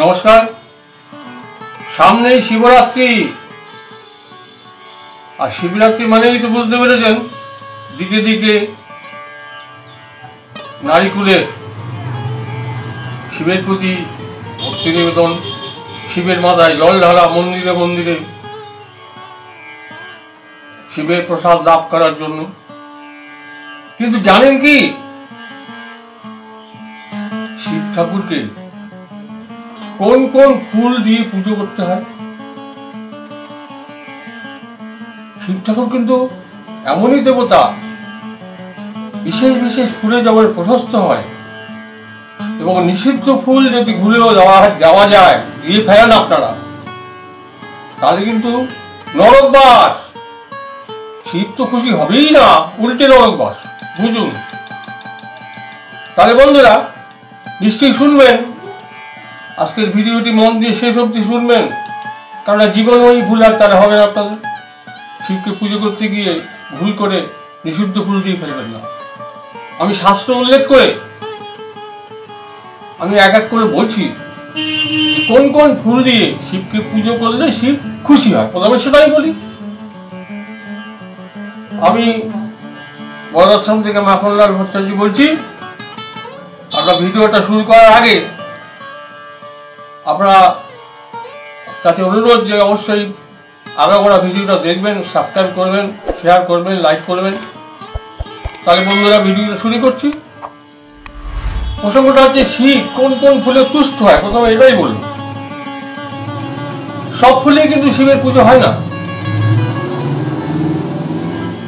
নমস্কার। সামনেই শিবরাত্রি, আর শিবরাত্রি মানেই তো বুঝতে পেরেছেন, দিকে দিকে নারীকুলে শিবের প্রতি ভক্তি নিবেদন, শিবের মাথায় জল ঢালা, মন্দিরে মন্দিরে শিবের প্রসাদ লাভ করার জন্য। কিন্তু জানেন কি, শিব ঠাকুরকে কোন কোন ফুল দিয়ে পুজো করতে হয়? শিব ঠাকুর কিন্তু এমনই দেবতা, বিশেষ বিশেষ ফুলে যেমন প্রশস্ত হয়, এবং নিষিদ্ধ ফুল যদি ভুলেও দেওয়া যায়, দিয়ে ফেলেন আপনারা, তাহলে কিন্তু নরকবাস। শিব তো খুশি হবেই না, উল্টে নরকবাস, বুঝুন। তাহলে বন্ধুরা নিশ্চয়ই শুনবেন, আজকের ভিডিওটি মন দিয়ে শেষ অবধি শুনবেন, কারণ জীবন ওই ভুল আর তারা হবে না আপনাদের। শিবকে পুজো করতে গিয়ে ভুল করে নিষিদ্ধ ফুল দিয়ে ফেলবেন না। আমি শাস্ত্র উল্লেখ করে আমি এক এক করে বলছি কোন কোন ফুল দিয়ে শিবকে পুজো করলে শিব খুশি হয়। প্রথমে সেটাই বলি। আমি বড়াশ্রম থেকে মাখনলাল ভট্টাচার্য বলছি। আপনার ভিডিওটা শুরু করার আগে আপনারা কাছে অনুরোধ যে অবশ্যই আগাগোড়া ভিডিওটা দেখবেন, সাবস্ক্রাইব করবেন, শেয়ার করবেন, লাইক করবেন। তাহলে বন্ধুরা ভিডিওটা শুরু করছি। প্রসঙ্গটা হচ্ছে শিব কোন কোন ফুলে তুষ্ট হয়। প্রথমে এটাই বলুন, সব ফুলে কিন্তু শিবের পুজো হয় না।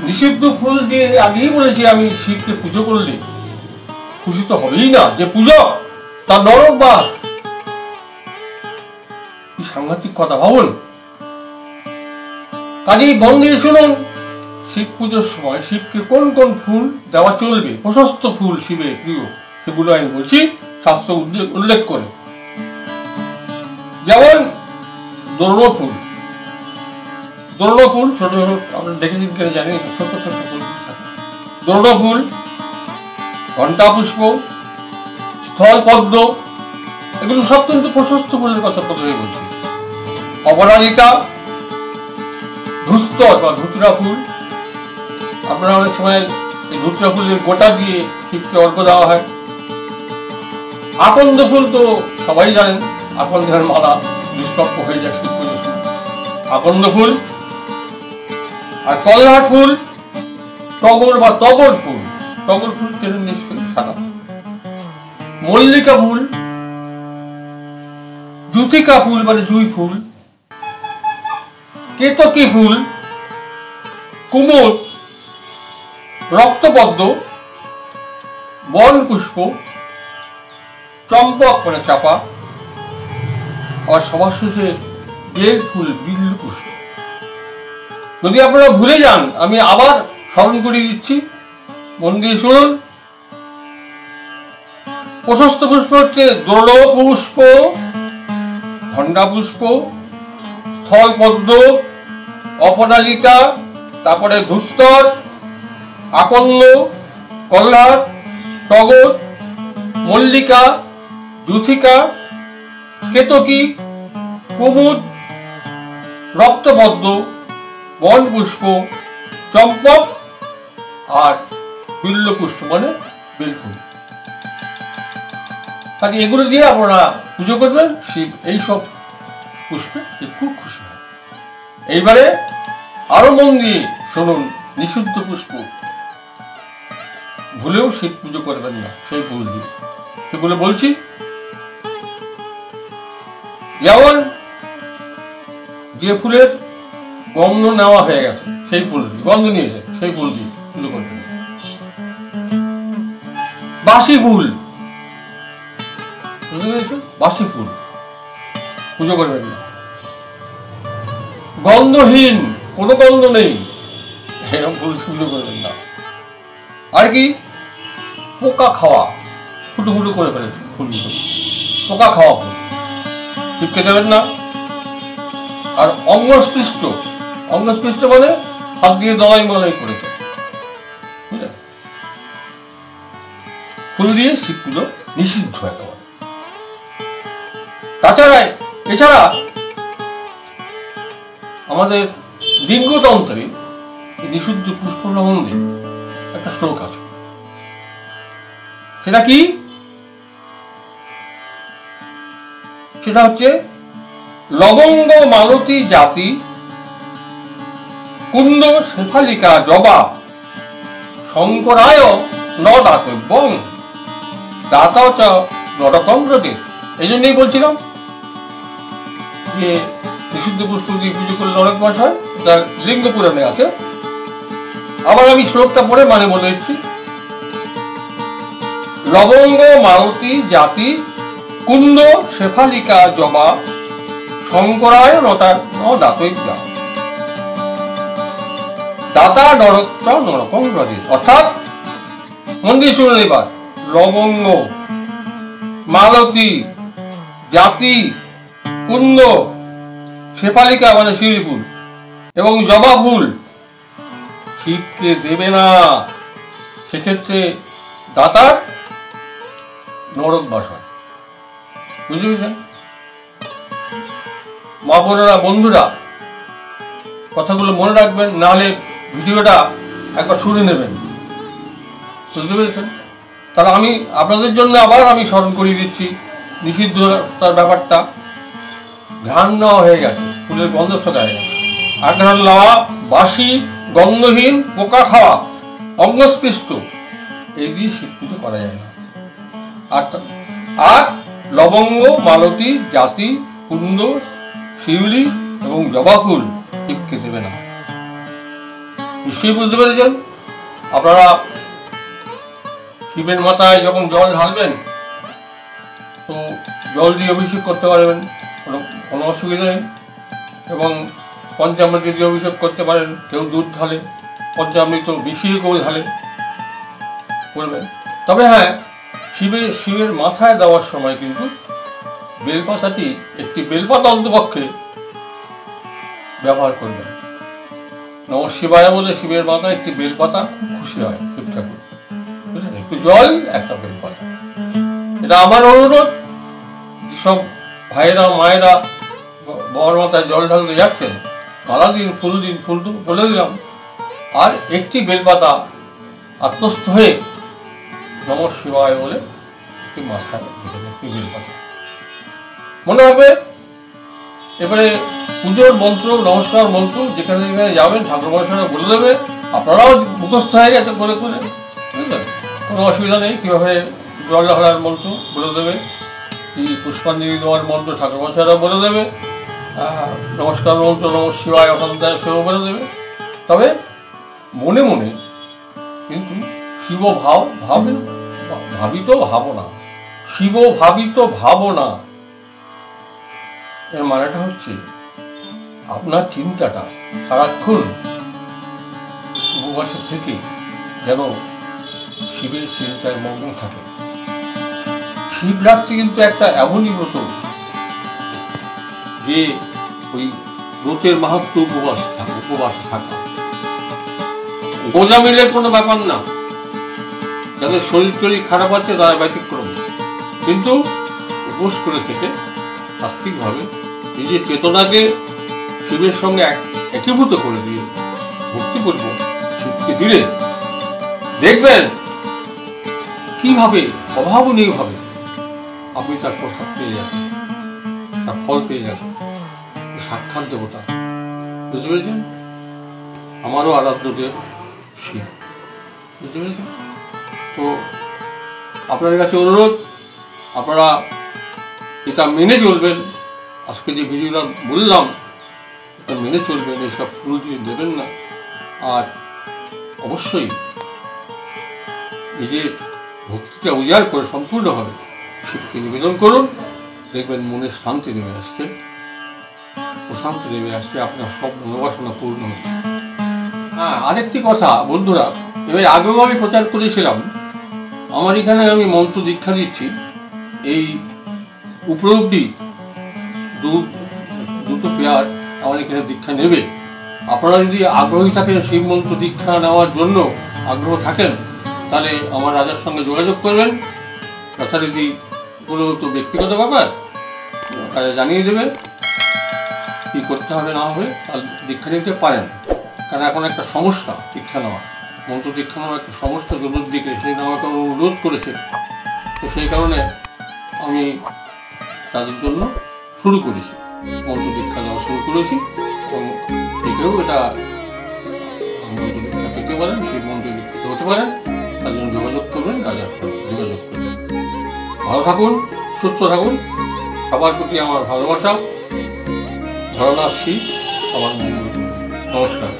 নিষিদ্ধ ফুল দিয়ে আগেই বলেছি আমি, শিবকে পুজো করলে খুশি তো হবেই না, যে পুজো তার নরকবাস। কি সাংঘাতিক কথা ভাবুন। কাজেই মন দিয়ে শুনুন, শিব পুজোর সময় শিবকে কোন কোন ফুল দেওয়া চলবে, প্রশস্ত ফুল শিবের প্রিয়, সেগুলো আমি বলছি শাস্ত্র উল্লেখ করে। যেমন দোর্ণ ফুল। দোর্ণ ফুল ছোট ছোট, আপনারা দেখেছেন কিনা জানি, ছোট ছোট ফুল। দোর্ণ ফুল, ঘণ্টা পুষ্প, স্থল পদ্ম, এগুলো সব কিন্তু প্রশস্ত ফুলের কথা প্রথমে বলছি। অপরাজিতা, ধূস্তর বা ধুতরা ফুল। আপনারা অনেক সময় এই ধুতরা ফুলের গোটা দিয়ে শিবকে অর্ঘ্য দেওয়া হয়। আকন্দ ফুল তো সবাই জানেন, আকন্দের মালা নিষ্প্রাপ্য হয়ে যায় শিব পুজোর সময়। আকন্দ ফুল আর কল্যাণ ফুল, টগর বা টগর ফুল। টগর ফুল চেনেন নিশ্চয়ই, সাদা। মল্লিকা ফুল, জুথিকা ফুল মানে জুঁই ফুল, কেতকী ফুল, কুমুদ, রক্তপদ্ম, বন পুষ্প, চম্পক মানে চাপা, আবার সবার শেষে বেল ফুল, বিল্লু পুষ্প। যদি আপনারা ভুলে যান, আমি আবার স্মরণ করিয়ে দিচ্ছি, মন দিয়ে শুনুন। প্রশস্ত পুষ্প হচ্ছে দোর্ণ পুষ্প, ঘণ্টা পুষ্প, স্থল পদ্ম, অপরাজিতা, তারপরে ধূস্তর, আকন্দ, কল্যাণ, টগর, মল্লিকা, জুথিকা, কেতকী, কুমুদ, রক্তপদ্ম, বন পুষ্প, চম্পক আর বিল্ল পুষ্প মানে বেলফুল। তাকে এগুলো দিয়ে আপনারা পুজো করবেন, শিব এইসব পুষ্পে খুব খুশি হয়। এইবারে আরো মন দিয়ে শুনুন, নিষিদ্ধ পুষ্প ভুলেও শিব পুজো করবেন না সেই ফুল দিয়ে। সেগুলো বলছি, যেমন যে ফুলের গন্ধ নেওয়া হয়ে গেছে, সেই ফুল গন্ধ নিয়েছে, সেই ফুল দিয়ে পুজো করবেন। বাসি ফুল, বাসি ফুল পুজো করবেন না। গন্ধহীন, কোনো গন্ধ নেই, এরকম ফুল পুজো করবেন না। আর কি, পোকা খাওয়া, ফুটো ফুটো করে ফেলেছে ফুলগুলো, পোকা খাওয়া ফুল শিবকে দেবেন না। আর অঙ্গস্পৃষ্ট, অঙ্গস্পৃষ্ট মানে হাত দিয়ে দলাই মলাই করেছে, বুঝলেন, ফুল দিয়ে শিব পুজো নিষিদ্ধ একেবারে। এছাড়া আমাদের লিঙ্গতন্ত্রে নিষিদ্ধ পুষ্প সম্বন্ধে একটা শ্লোক আছে। সেটা কি? সেটা হচ্ছে লবঙ্গ মালতী জাতি কুন্দ শেফালিকা জবা শঙ্করায় ন দাতব্যং দাতা চ নরকম্রতে। এই জন্যই বলছিলাম যে নিষিদ্ধ পুষ্প দিয়ে পুজো করলে অনেক মাস হয়, এটা লিঙ্গ পুরাণে আছে। আবার আমি শ্লোকটা পড়ে মানে বলে দিচ্ছি। লবঙ্গ মালতী জাতি কুন্দ শেফালিকা জবা শঙ্করায় ন দাতব্য দাতা নরক নরকম ব্রজে। অর্থাৎ মন দিয়ে শুনুন এবার, লবঙ্গ মালতী জাতি কুন্দ শেফালিকা মানে শিউলি ফুল এবং জবা ফুল শিবকে দেবে না, সেক্ষেত্রে দাতার নরক বাস হয়। বুঝতে পেরেছেন? মা বোনেরা, বন্ধুরা, কথাগুলো মনে রাখবেন, নাহলে ভিডিওটা একবার শুনে নেবেন। বুঝতে পেরেছেন? তাহলে আমি আপনাদের জন্য আবার আমি স্মরণ করিয়ে দিচ্ছি নিষিদ্ধতার ব্যাপারটা। ঘ্রাণ নেওয়া হয়ে গেছে, ফুলের গন্ধ ছড়া হয়ে গেছে, আঘ্রাণ নেওয়া, বাসি গন্ধহীন পোকা খাওয়া, অঙ্গস্পৃষ্ট, এই দিয়ে শিব পুজো করা যায় না। আর লবঙ্গ মালতী জাতি কুন্দ শিউলি এবং জবা ফুল শিবকে দেবে না। নিশ্চয়ই বুঝতে পেরেছেন? আপনারা শিবের মাথায় যখন জল ঢালবেন তো জল দিয়ে অভিষেক করতে পারবেন, কোনো অসুবিধা নেই। এবং পঞ্চামৃত দিয়ে অভিষেক করতে পারেন, কেউ দুধ ঢালে, পঞ্চামৃত মিশিয়ে কেউ ঢালে, করবেন। তবে হ্যাঁ, শিবের মাথায় দেওয়ার সময় কিন্তু বেলপাতাটি, একটি বেলপাতা অন্তপক্ষে ব্যবহার করবেন। নমঃ শিবায় বলে শিবের মাথায় একটি বেলপাতা খুব খুশি হয় শিব ঠাকুর। বুঝলেন? একটু জল, একটা বেলপাতা। এটা আমার অনুরোধ, যেসব ভাইয়েরা মায়েরা বাবার মাথায় জল ঢালতে যাচ্ছেন, মালা দিন, ফুল দিন, ফুল বলে দিলাম, আর একটি বেলপাতা আত্মস্থ হয়ে নমঃ শিবায় বলে মাথায় একটি বেলপাতা মনে হবে। এবারে পুজোর মন্ত্র, নমস্কার মন্ত্র যেখানে যেখানে যাবেন ঠাকুর মশাইরা বলে দেবে, আপনারাও মুখস্থ হয়ে গেছে করে করে, বুঝলেন? কোনো অসুবিধা নেই। কীভাবে জল ঢালার মন্ত্র বলে দেবে, কি পুষ্পাঞ্জলি দেওয়ার মন্ত্র ঠাকুর মশাইরা বলে দেবে, নমস্কার মন্ত্র নমঃ শিবায় অসন্তায় সেও বলে দেবে। তবে মনে মনে কিন্তু শিব ভাবেন, ভাবিত ভাবনা, শিব ভাবিত ভাবনা, এর মানেটা হচ্ছে আপনার চিন্তাটা সারাক্ষণ উপবাসের থেকে যেন শিবের চিন্তায় মগ্ন থাকে। শিবরাত্রি কিন্তু একটা এমনই ব্রত যে ওই ব্রতের মাহাত্ম্য উপবাস থাকা, গোজা মিলের কোনো ব্যাপার না। যাদের শরীর খারাপ আছে তারা ব্যতিক্রম, কিন্তু উপোস করে থেকে তাত্ত্বিকভাবে নিজের চেতনাকে শিবের সঙ্গে একীভূত করে দিয়ে ভক্তিপূর্ব শিবকে দিলে দেখবেন কিভাবে অভাবনীয়ভাবে আপনি তার প্রসাদ পেয়ে যাবেন, তার ফল পেয়ে যাবেন। সাক্ষাৎ দেবতা, বুঝতে পেরেছেন? আমারও আরাধ্য দেব শিব, বুঝতে পেরেছেন? তো আপনাদের কাছে অনুরোধ, আপনারা এটা মেনে চলবেন। আজকে যে ভিডিওটা বললাম এটা মেনে চলবেন, এইসব ফুল দিয়ে দেবেন না। আর অবশ্যই নিজের ভক্তিটা উজাড় করে সম্পূর্ণভাবে শিবকে নিবেদন করুন, দেখবেন মনের শান্তি নেমে আসছে, প্রশান্তি নেমে আসছে, আপনার সব মনোবাসনা পূর্ণ হচ্ছে। হ্যাঁ, আরেকটি কথা বন্ধুরা, এবার আগেও আমি প্রচার করেছিলাম, আমার এখানে আমি মন্ত্র দীক্ষা দিচ্ছি। এই উপলব্ধি দুটো পেয়ার আমার এখানে দীক্ষা নেবে। আপনারা যদি আগ্রহী থাকেন, শিব মন্ত্র দীক্ষা নেওয়ার জন্য আগ্রহ থাকেন, তাহলে আমার রাজার সঙ্গে যোগাযোগ করবেন। যথারীতি কোনো তো ব্যক্তিগত ব্যাপার, তাদের জানিয়ে দেবে কী করতে হবে না হবে, আর দীক্ষা নিতে পারেন। কারণ এখন একটা সমস্যা দীক্ষা নেওয়া, মন্ত্র দীক্ষা নেওয়া একটা সমস্যা চতুর্দিকে, সেই আমাকে অনুরোধ করেছে। তো সেই কারণে আমি তাদের জন্য শুরু করেছি, মন্ত্র দীক্ষা দেওয়া শুরু করেছি। এবং কেউ এটা মন্ত্র দীক্ষা পেতে পারেন, সেই মন্ত্র দীক্ষিত হতে পারেন, তার জন্য যোগাযোগ করবেন, রাজার সঙ্গে যোগাযোগ করবেন। ভালো থাকুন, সুস্থ থাকুন, সবার প্রতি আমার ভালোবাসা, ধারণা আসছি আমার। নমস্কার।